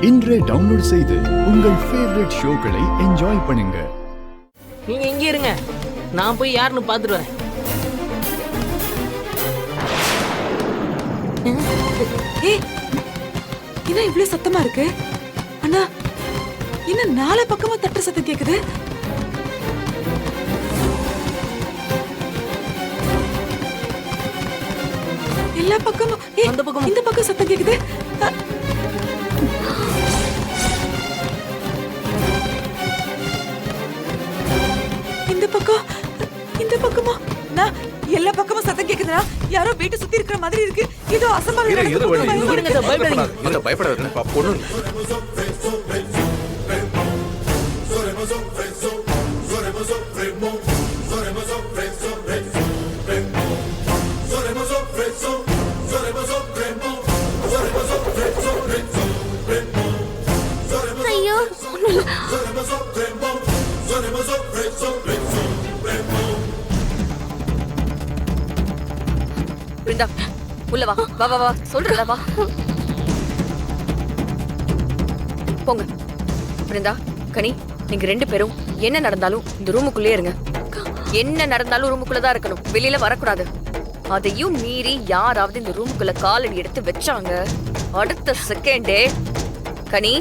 இன்றே டவுன்லோட் செய்து உங்கள் ஃபேவரட் ஷோக்களை என்ஜாய் பண்ணுங்க. நீங்க இங்கே இருங்க, நான் போய் யாருன்னு பார்த்துட்டு வரேன். என்ன இவ்வளவு சத்தமா இருக்கு? அண்ணா, என்ன நாலு பக்கமா தட்டுற சத்தம் கேக்குது? எல்லா பக்கமும் அந்த பக்கம். இந்த பக்கம் சத்தம் கேக்குது. இந்த பக்கம், இந்த பக்கமா? நான் எல்லா பக்கமும் சத்தம் கேக்குதுடா. யாரோ வீட்டை சுத்தி இருக்கிற மாதிரி இருக்கு. ஏதோ அசம்பாவிதம் நடக்குது. இருங்க, இதை பயப்படாதீங்க. பயப்படாத பொண்ணு. ஐயோ, பிருந்தா, உள்ள வா. வா வா வா, சொல்றல வா. போங்க. பிருந்தா, கனி, நீங்க ரெண்டு பேரும் என்ன நடந்தாலும் இந்த ரூமுக்குள்ளே இருங்க. என்ன நடந்தாலும் ரூமுக்குள்ளதான் இருக்கணும், வெளியில வரக்கூடாது. அதையும் மீறி யாராவது இந்த ரூமுக்குள்ள காலடி எடுத்து வச்சாங்க, அடுத்த செகண்டே கனி